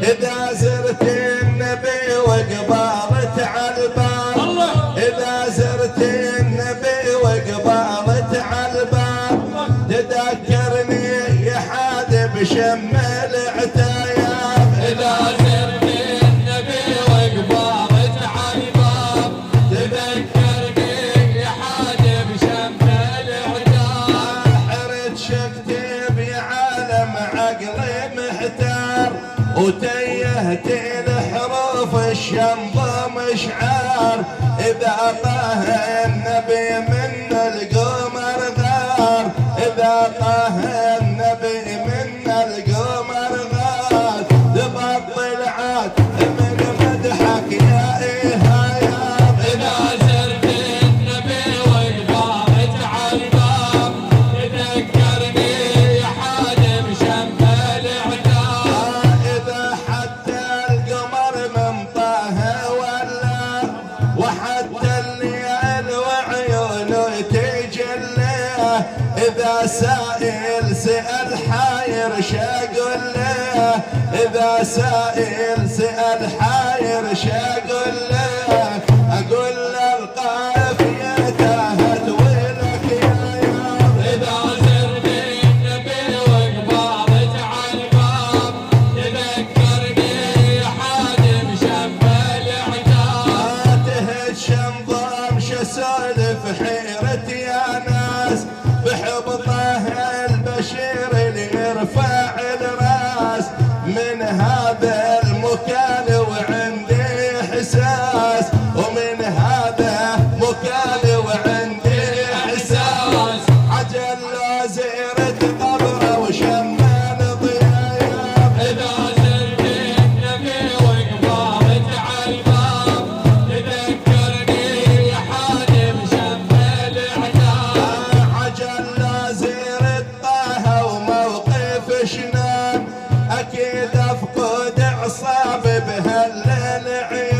إذا زرت النبي وقبالت عالباب، إذا زرت النبي وقبالت عالباب، تذكرني يا حاد بشم العتياب. إذا زرت النبي وقبالت عالباب، تذكرني يا حاد بشم العتياب. حرت شكتب يا عالم عقلي محتار، وتيهت الحروف الشمضة مشعار. إذا طه النبي من القمر غار، إذا طه النبي من القمر غار، تبطل عاد من مدحك يا إيهاب. إذا زرت النبي وقبالت عالباب، تذكرني يا حاد بشم العتاب. إذا حتى القمر من طه ولا، وحتى الليل وعيونه تجلى. إذا سائل سأل حاير شاقول له، إذا سائل سأل حاير شاقول له. أقول له القافية تاهت ولك يا ياب. إذا زرت النبي وقبالت عالباب، تذكرني يا حاد بشم العتاب. تهج شمضة مش اسولف حيرة يا ناس، بحبطه البشير اللي يرفع الراس. من هذا المكان وعندي احساس، ومن هذا مكان وعندي احساس. عجل لو زيرت قبره وشمال ضيايا. إذا زرت النبي وقبالت عالباب، تذكرني يا حاد بشم العتاب. عجل لا زيرت طه وموقف شنان، اكيد افقد اعصاب بهالعيون.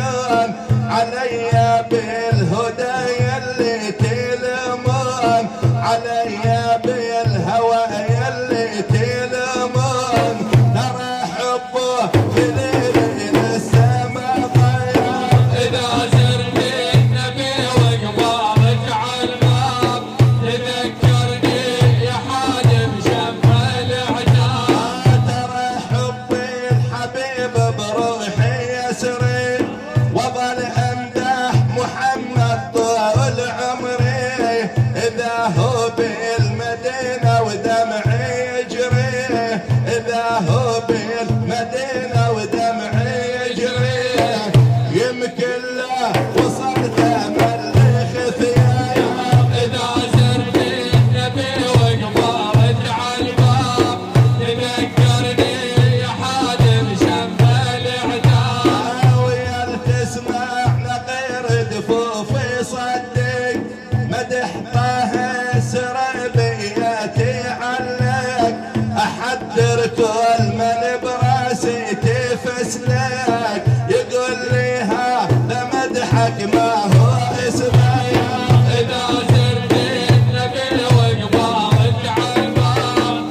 علي بالهدى يلي تلمون، علي بالهوى يلي تلمون. ترى حبه بليل السما طياب. إذا زرت النبي وقبالت عالباب، تذكرني يا حاد بشم العتاب. ترى حبي الحبيب بروحي يسري، وظل امدح محمد طول عمري. اذا هو بالمدينه ودمعي يجري، اذا هو بالمدينه ودمعي يجري. يمكن له وصلت ملخ ثياب. إذا زرت النبي وقبالت عالباب، تذكرني يا حاد بشم العتاب. ويا تسمع نقير دفوفي صدق، مدح طه سربيتي علق. احذر كل من براسي تفسلك، يقول لي هذا مدحك ما هو اسمه يا. إذا زرت النبي وقبالت عالباب،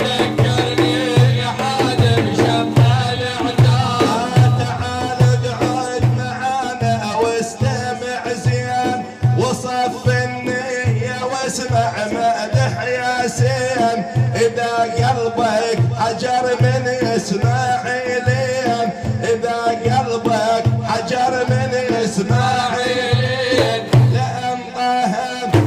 تذكرني يا حاد بشم العتاب. تعال اقعد معانا واستمع زين، وصف النية واسمع مدح ياسين. إذا قلبك حجر من إسماعيلين، إذا قلبك حجر من إسماعيلين. لأن طه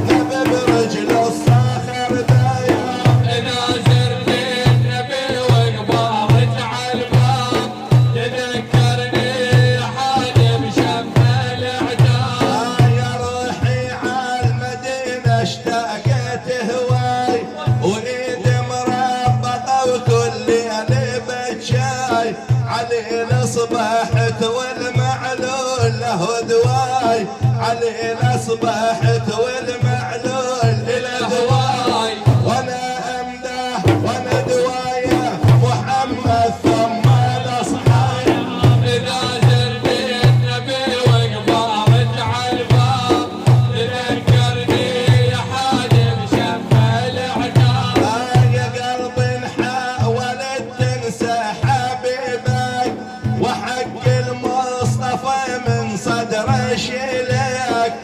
نبي برجل الصخر دايم. إذا زرت النبي وقبالت عالباب، تذكرني يا حاد بشم العتاب. يا روحي عالمدينة اشتاقت هواي، وإيد مربطة وكل ليلة بتشاي. علينا صبحت والمعلول له دواي، علينا صبحت والمعلول له دواي. وانا امدح وانا دوايه محمد ثم الاصحاب. إذا زرت النبي وقبالت عالباب، تذكرني يا حاد بشم العتاب. يا قلبي حاولت تنسى حبيبك، ماشي لك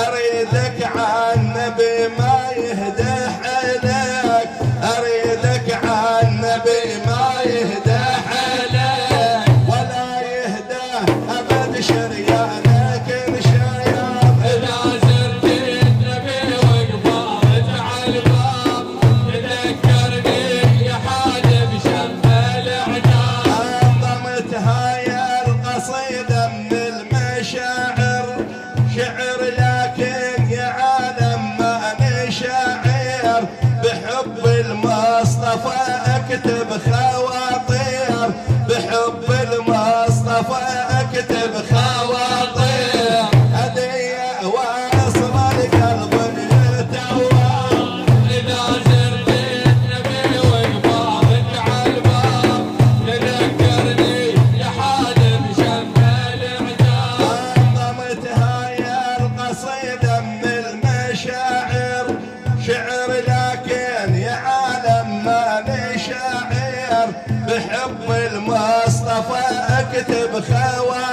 اريدك عن نبي ما يهدى حيلك اريدك عن نبي ما يهدى حيلك ولا يهدى ابد شريانك انشياب إذا زرت النبي وقبارت على الباب تذكرني يا حاجب شم العتاب. انظمت هاي القصيدة من المشاعر شعر لكن يا عالم ماني شاعر بحب المصطفى اكتب خواطير بحب المصطفى اكتب خواطير هدية واصل القلب يتوار. إذا زرت النبي وقبارت على الباب تذكرني يا حاجب شم العتاب. انظمت هاي القصيدة من المشاعر شعر لكن يا عالم ماني شاعر بحب المصطفى اكتب خواطير